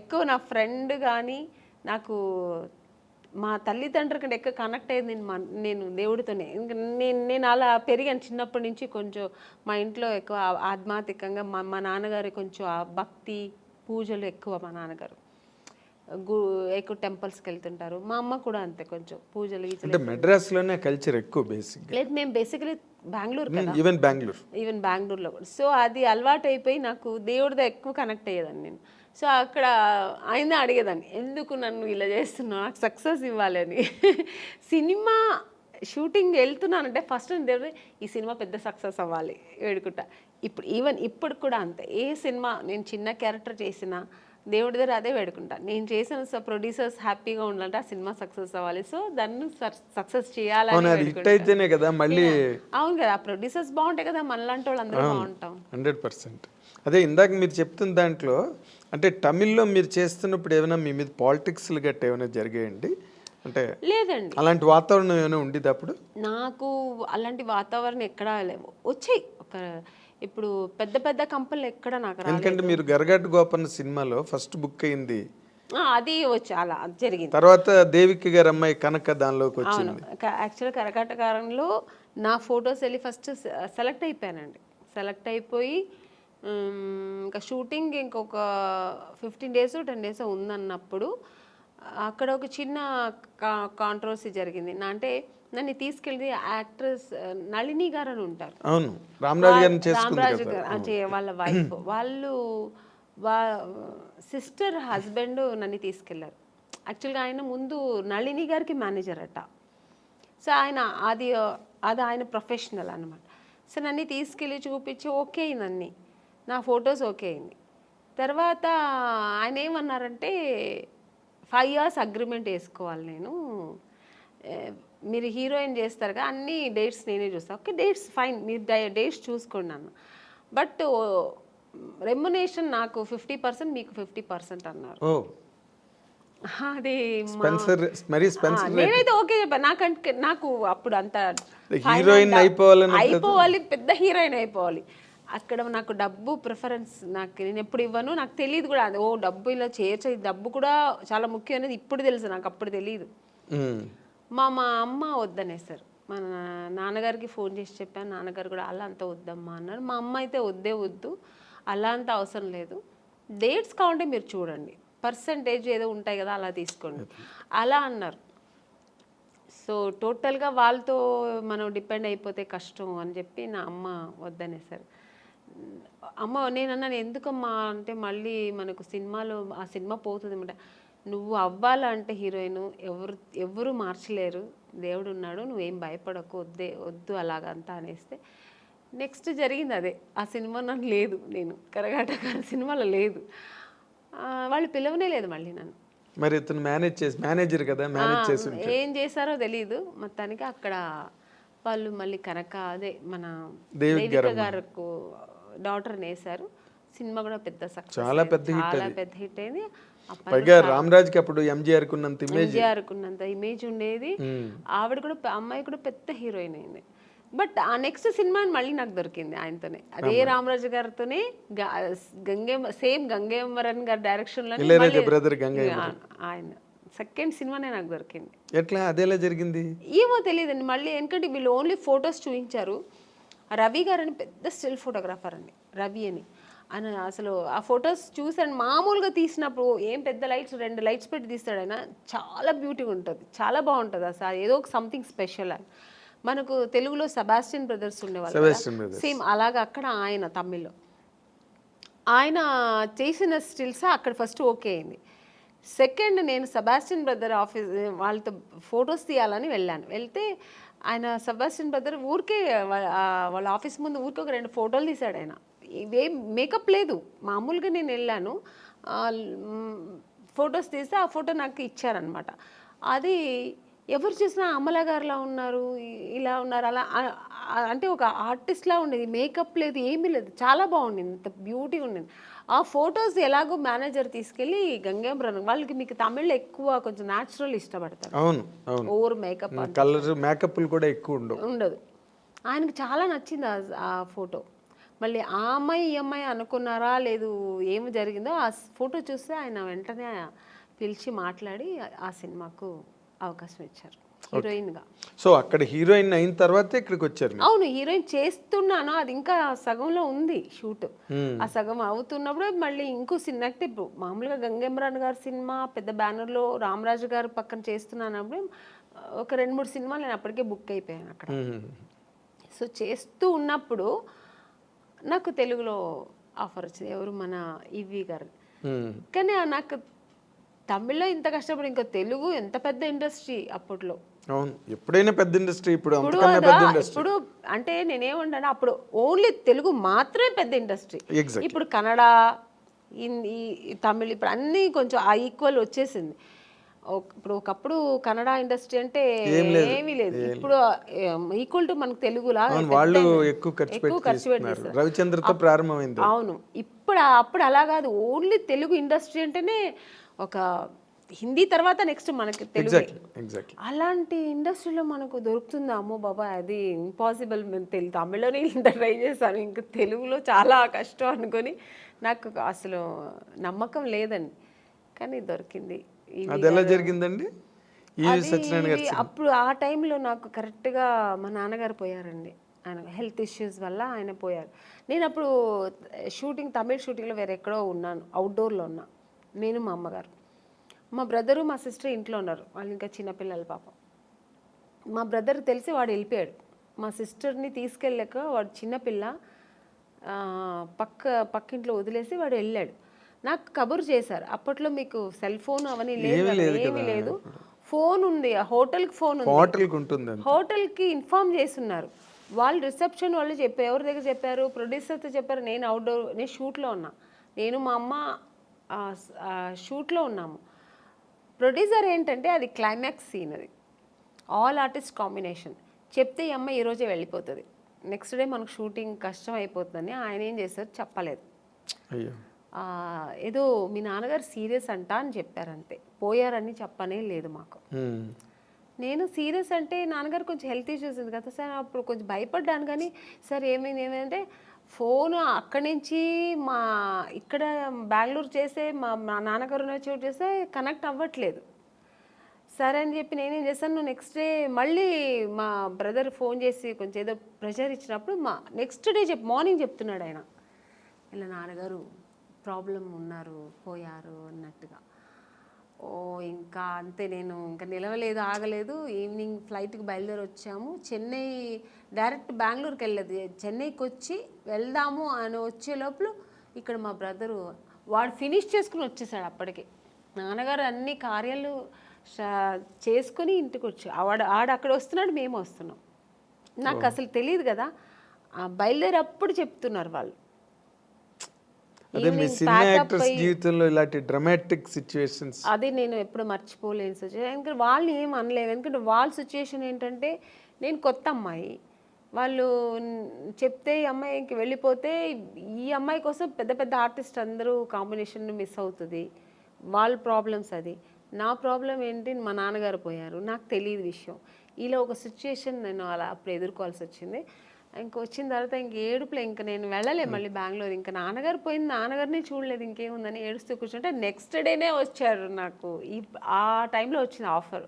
ఎక్కువ నా ఫ్రెండ్ కానీ నాకు మా తల్లిదండ్రుల కంటే ఎక్కువ కనెక్ట్ అయ్యింది నేను దేవుడితోనే. ఇంక నేను అలా పెరిగాను చిన్నప్పటి నుంచి. కొంచెం మా ఇంట్లో ఎక్కువ ఆధ్యాత్మికంగా మా నాన్నగారు కొంచెం ఆ భక్తి పూజలు ఎక్కువ. మా నాన్నగారు ఎక్కువ టెంపుల్స్కి వెళ్తుంటారు. మా అమ్మ కూడా అంతే, కొంచెం పూజలు అంటే మెడ్రాస్లోనే కల్చర్ ఎక్కువ బేసిక్. లేదు, మేము బేసికలీ బెంగళూరు కదా, ఈవెన్ బెంగళూరులో కూడా. సో అది అలవాటు అయిపోయి నాకు దేవుడితో ఎక్కువ కనెక్ట్ అయ్యేదాన్ని నేను. సో అక్కడ ఆయన అడిగేదాన్ని, ఎందుకు నన్ను ఇలా చేస్తున్నావు, నాకు సక్సెస్ ఇవ్వాలి అని. సినిమా షూటింగ్ వెళ్తున్నానంటే ఫస్ట్ దేవుడు ఈ సినిమా పెద్ద సక్సెస్ అవ్వాలి వేడుకుంటా. ఇప్పుడు కూడా అంతే. ఏ సినిమా నేను చిన్న క్యారెక్టర్ చేసినా దేవుడి దగ్గర అదే వేడుకుంటా. నేను చేసిన ప్రొడ్యూసర్స్ హ్యాపీగా ఉండాలంటే ఆ సినిమా సక్సెస్ అవ్వాలి. సో దాన్ని సక్సెస్ చేయాలని అయితేనే కదా మళ్ళీ. అవును కదా, ఆ ప్రొడ్యూసర్స్ బాగుంటాయి కదా, మనలాంటి వాళ్ళు అందరూ బాగుంటాం. 100%. అదే ఇందాక మీరు చెప్తున్న దాంట్లో అంటే తమిళ్లో మీరు చేస్తున్నప్పుడు ఏమైనా మీ మీద పాలిటిక్స్లు గట్ట ఏమైనా జరిగాయండి? అంటే లేదండి, అలాంటి వాతావరణం ఏమైనా ఉండేది అప్పుడు? నాకు అలాంటి వాతావరణం ఎక్కడా లేవు. వచ్చాయి ఇప్పుడు పెద్ద పెద్ద కంపెనీలు ఎక్కడ నాకు రాలేదు. ఎందుకంటే మీరు గరగడ్డ గోపన్న సినిమాలో ఫస్ట్ బుక్ అయింది, అది వచ్చి అలా జరిగింది. తర్వాత దేవికి గారి అమ్మాయి కనక దానిలోకి వచ్చింది. యాక్చువల్గా కరకట్టకారంలో నా ఫొటోస్ వెళ్ళి ఫస్ట్ సెలెక్ట్ అయిపోయానండి. సెలెక్ట్ అయిపోయి ఇంకా షూటింగ్ ఇంకొక 15 days 10 days ఉందన్నప్పుడు అక్కడ ఒక చిన్న కాంట్రవర్సీ జరిగింది. అంటే నన్ను తీసుకెళ్ళి యాక్ట్రెస్ నళిని గారు అని ఉంటారు. అవును, రామరాజు గారు వాళ్ళ వైఫ్, వాళ్ళు సిస్టర్ హస్బెండ్ నన్ను తీసుకెళ్లారు. యాక్చువల్గా ఆయన ముందు నళిని గారికి మేనేజర్ అట. సో అది ఆయన ప్రొఫెషనల్ అనమాట. సో నన్ను తీసుకెళ్ళి చూపించి ఓకే అయింది, నా ఫొటోస్ ఓకే అయింది. తర్వాత ఆయన ఏమన్నారంటే 5 years అగ్రిమెంట్ వేసుకోవాలి, నేను మీరు హీరోయిన్ చేస్తారు కదా, అన్ని డేట్స్ నేనే చూస్తాను. ఓకే, డేట్స్ ఫైన్, మీరు డేట్స్ చూసుకోండి అన్న. బట్ రెమ్యునేషన్ నాకు 50%, మీకు 50% అన్నారు. అది నేనైతే ఓకే చెప్పాను. నాకు అప్పుడు అంత హీరోయిన్ అయిపోవాలి, పెద్ద హీరోయిన్ అయిపోవాలి. అక్కడ నాకు డబ్బు ప్రిఫరెన్స్ నేను ఎప్పుడు ఇవ్వను, నాకు తెలియదు కూడా. అది డబ్బు ఇలా చేయొచ్చు, డబ్బు కూడా చాలా ముఖ్యం అనేది ఇప్పుడు తెలుసు, నాకు అప్పుడు తెలియదు. మా అమ్మ వద్దనేసారు. మా నాన్నగారికి ఫోన్ చేసి చెప్పాను, నాన్నగారు కూడా అలా అంత వద్దమ్మా అన్నారు. మా అమ్మ అయితే వద్దు, అలా అంత అవసరం లేదు, డేట్స్ కావాలంటే మీరు చూడండి, పర్సంటేజ్ ఏదో ఉంటాయి కదా అలా తీసుకోండి అలా అన్నారు. సో టోటల్గా వాళ్ళతో మనం డిపెండ్ అయిపోతే కష్టం అని చెప్పి నా అమ్మ వద్దనేసారు. అమ్మ నేనన్నాను, ఎందుకమ్మా అంటే మళ్ళీ మనకు సినిమాలో ఆ సినిమా పోతుంది అనమాట. నువ్వు అవ్వాలంటే హీరోయిన్ ఎవరు మార్చలేరు, దేవుడు ఉన్నాడు, నువ్వేం భయపడకు, వద్దు అలాగంతా అనేస్తే నెక్స్ట్ జరిగింది అదే. ఆ సినిమా నాకు లేదు, నేను కరగాటక సినిమాలో లేదు, వాళ్ళు పిలవనే లేదు మళ్ళీ నన్ను. మరి ఇతను మేనేజర్ కదా, ఏం చేశారో తెలియదు. మొత్తానికి అక్కడ వాళ్ళు మళ్ళీ కనక అదే మన దేవిక గారికి డాటర్ని వేశారు. సినిమా కూడా పెద్ద సక్సెస్, చాలా పెద్ద హిట్ అయింది. రామరాజ్కి అప్పుడు ఎంజీఆర్ కున్నంత ఇమేజ్ ఉండేది. ఆవిడ కూడా, అమ్మాయి కూడా పెద్ద హీరోయిన్ అయింది. బట్ ఆ నెక్స్ట్ సినిమా మళ్ళీ నాకు దొరికింది ఆయనతోనే, అదే రామరాజు గారితోనే, సేమ్ గంగేమరన్ గారి డైరెక్షన్ లో ఆయన సెకండ్ సినిమానే నాకు దొరికింది. ఎట్లా అదేలా జరిగింది ఏమో తెలియదండి. మళ్ళీ ఎందుకంటే వీళ్ళు ఓన్లీ ఫొటోస్ చూపించారు. రవి గారు అని పెద్ద స్టిల్ ఫోటోగ్రాఫర్ అండి, రవి అని. ఆయన అసలు ఆ ఫొటోస్ చూసాను, మామూలుగా తీసినప్పుడు ఏం పెద్ద లైట్స్ 2 lights పెట్టి తీస్తాడు ఆయన, చాలా బ్యూటీగా ఉంటుంది, చాలా బాగుంటుంది. అసలు ఏదో ఒక సంథింగ్ స్పెషల్. అని మనకు తెలుగులో సెబాస్టియన్ బ్రదర్స్ ఉండేవాళ్ళు, సేమ్ అలాగా అక్కడ ఆయన తమిళ్లో ఆయన చేసిన స్టిల్స్ అక్కడ ఫస్ట్ ఓకే అయింది. సెకండ్ నేను సెబాస్టియన్ బ్రదర్ ఆఫీస్ వాళ్ళతో ఫొటోస్ తీయాలని వెళ్తే ఆయన సెబాస్టియన్ బ్రదర్ ఊరికే వాళ్ళ ఆఫీస్ ముందు ఊరికే ఒక 2 photos తీశాడు. ఆయన ఇవేం మేకప్ లేదు, మామూలుగా నేను వెళ్ళాను, ఫొటోస్ తీస్తే ఆ ఫోటో నాకు ఇచ్చారనమాట. అది ఎవరు చూసినా అమలా గారులా ఉన్నారు, ఇలా ఉన్నారు, అలా అంటే ఒక ఆర్టిస్ట్లా ఉండేది, మేకప్ లేదు, ఏమీ లేదు, చాలా బాగుండింది, ఇంత బ్యూటీగా ఉండింది. ఆ ఫొటోస్ ఎలాగో మేనేజర్ తీసుకెళ్ళి గంగేమరన్ వాళ్ళకి, మీకు తమిళ్లో ఎక్కువ కొంచెం న్యాచురల్ ఇష్టపడతారు, ఓవర్ మేకప్ కూడా ఎక్కువ ఉండదు. ఆయనకు చాలా నచ్చింది ఆ ఫోటో. మళ్ళీ ఆ అమ్మాయి ఈ అమ్మాయి అనుకున్నారా లేదు ఏమి జరిగిందో ఆ ఫోటో చూస్తే ఆయన వెంటనే పిలిచి మాట్లాడి ఆ సినిమాకు అవకాశం ఇచ్చారు హీరోయిన్గా. సో అక్కడ హీరోయిన్ అయిన తర్వాతే ఇక్కడికి వచ్చారు మీరు. అవును, హీరోయిన్ చేస్తున్నాను, అది ఇంకా సగంలో ఉంది షూట్. Hmm. ఆ సగం అవుతున్నప్పుడు మళ్ళీ ఇంకో సినిమా అంటే ఇప్పుడు మామూలుగా గంగేమ్రాన్ గారి సినిమా పెద్ద బ్యానర్లో రామరాజు గారు పక్కన చేస్తున్నానప్పుడు ఒక 2-3 సినిమాలు నేను అప్పటికే బుక్ అయిపోయాను అక్కడ. సో చేస్తూ ఉన్నప్పుడు నాకు తెలుగులో ఆఫర్ వచ్చింది, ఎవరు మన ఈవి గారు. కానీ నాకు తమిళ్లో ఇంత కష్టపడి ఇంకా తెలుగు ఎంత పెద్ద ఇండస్ట్రీ అప్పట్లో. అవును, ఎప్పుడైనా పెద్ద ఇండస్ట్రీ, ఇప్పుడు ఇప్పుడు అంతకన్నా పెద్ద ఇండస్ట్రీ. ఇప్పుడు అంటే నేనేమంటాను, అప్పుడు ఓన్లీ తెలుగు మాత్రమే పెద్ద ఇండస్ట్రీ. ఎగ్జాక్ట్. ఇప్పుడు కన్నడ, హిందీ, తమిళ్ ఇప్పుడు అన్నీ కొంచెం ఆ ఈక్వల్ వచ్చేసింది. ఇప్పుడు ఒకప్పుడు కన్నడ ఇండస్ట్రీ అంటే ఏమీ లేదు, ఇప్పుడు ఈక్వల్ టు మనకు తెలుగులా వాళ్ళు ఎక్కువ ఖర్చు పెట్టి రవిచంద్రతో ప్రారంభమైంది. అవును, అప్పుడు అలా కాదు, ఓన్లీ తెలుగు ఇండస్ట్రీ అంటేనే ఒక హిందీ తర్వాత నెక్స్ట్ మనకి తెలుగు. అలాంటి ఇండస్ట్రీలో మనకు దొరుకుతుందా, అమ్మో బాబా అది ఇంపాసిబుల్. మేము తమిళలోనే ఇంత ట్రై చేశాను, ఇంకా తెలుగులో చాలా కష్టం అనుకొని నాకు అసలు నమ్మకం లేదండి, కానీ దొరికింది. అది ఎలా జరిగిందండి? అప్పుడు ఆ టైంలో నాకు కరెక్ట్గా మా నాన్నగారు పోయారండి, ఆయన హెల్త్ ఇష్యూస్ వల్ల ఆయన పోయారు. నేను అప్పుడు తమిళ షూటింగ్లో వేరే ఎక్కడో ఉన్నాను, అవుట్డోర్లో ఉన్నా, నేను మా అమ్మగారు. మా బ్రదరు మా సిస్టర్ ఇంట్లో ఉన్నారు, వాళ్ళు ఇంకా చిన్నపిల్లలు పాపం. మా బ్రదర్ తెలిసి వాడు వెళ్ళిపోయాడు, మా సిస్టర్ని తీసుకెళ్ళాక వాడు చిన్నపిల్ల పక్కింట్లో వదిలేసి వాడు వెళ్ళాడు. నాకు కబురు చేశారు, అప్పట్లో మీకు సెల్ ఫోన్ అవన్నీ ఏమీ లేదు, ఫోన్ ఉంది, హోటల్కి ఫోన్ ఉంది, హోటల్కి ఇన్ఫార్మ్ చేస్తున్నారు వాళ్ళు. రిసెప్షన్ వాళ్ళు చెప్పారు, ఎవరి దగ్గర చెప్పారు, ప్రొడ్యూసర్తో చెప్పారు. నేను షూట్లో ఉన్నా, నేను మా అమ్మ షూట్లో ఉన్నాము. ప్రొడ్యూసర్ ఏంటంటే అది క్లైమాక్స్ సీన్, అది ఆల్ ఆర్టిస్ట్ కాంబినేషన్. చెప్తే ఈ అమ్మాయి ఈరోజే వెళ్ళిపోతుంది, నెక్స్ట్ డే మనకు షూటింగ్ కష్టం అయిపోతుందని ఆయన ఏం చేశారు, చెప్పలేదు. ఏదో మీ నాన్నగారు సీరియస్ అంట అని చెప్పారు, అంతే, పోయారని చెప్పనే లేదు మాకు. నేను సీరియస్ అంటే నాన్నగారు కొంచెం హెల్త్ ఇష్యూస్ ఉంది కదా సార్, అప్పుడు కొంచెం భయపడ్డాను. కానీ సార్ ఏమైందంటే ఫోన్ అక్కడి నుంచి ఇక్కడ బెంగళూరు చేసే మా నాన్నగారు చోటు చేస్తే కనెక్ట్ అవ్వట్లేదు. సరే అని చెప్పి నేనేం చేశాను, నువ్వు నెక్స్ట్ డే మళ్ళీ మా బ్రదర్ ఫోన్ చేసి కొంచెం ఏదో ప్రెషర్ ఇచ్చినప్పుడు నెక్స్ట్ డే మార్నింగ్ చెప్తున్నాడు ఆయన, ఇలా నాన్నగారు ప్రాబ్లం ఉన్నారు, పోయారు అన్నట్టుగా. ఓ ఇంకా అంతే, నేను ఇంకా నిలవలేదు, ఆగలేదు. ఈవినింగ్ ఫ్లైట్కి బయలుదేరి వచ్చాము, చెన్నై డైరెక్ట్ బెంగళూరుకి వెళ్ళలేదు, చెన్నైకి వచ్చి వెళ్దాము అని వచ్చే లోపల ఇక్కడ మా బ్రదరు వాడు ఫినిష్ చేసుకుని వచ్చేసాడు. అప్పటికి నాన్నగారు అన్ని కార్యాలు చేసుకుని ఇంటికి వచ్చి ఆడ అక్కడ వస్తున్నాడు, మేము వస్తున్నాం. నాకు అసలు తెలియదు కదా, బయలుదేరప్పుడు చెప్తున్నారు వాళ్ళు. అదే మీ సినిమా యాక్టర్స్ జీవితంలో ఇలాంటి డ్రామాటిక్ సిచ్యువేషన్స్ అది నేను ఎప్పుడు మర్చిపోలేని సిచ్యువేషన్. ఎందుకంటే వాళ్ళు ఏం అనలేము, ఎందుకంటే వాళ్ళ సిచ్యువేషన్ ఏంటంటే నేను కొత్త అమ్మాయి, వాళ్ళు చెప్తే ఈ అమ్మాయికి వెళ్ళిపోతే ఈ అమ్మాయి కోసం పెద్ద పెద్ద ఆర్టిస్ట్ అందరూ కాంబినేషన్ మిస్ అవుతుంది, వాళ్ళ ప్రాబ్లమ్స్. అది నా ప్రాబ్లం ఏంటి, మా నాన్నగారు పోయారు, నాకు తెలియదు విషయం. ఇలా ఒక సిచ్యువేషన్ నేను అలా అప్పుడు ఎదుర్కోవాల్సి వచ్చింది. వచ్చిన తర్వాత ఏడుపులే, ఇంకా నేను వెళ్ళలే మళ్ళీ బెంగళూరు. ఇంకా నాన్నగారు పోయింది, నాన్నగారిని చూడలేదు, ఇంకేముందని ఏడుస్తూ కూర్చుంటే నెక్స్ట్ డేనే వచ్చారు నాకు. ఆ టైంలో వచ్చింది ఆఫర్.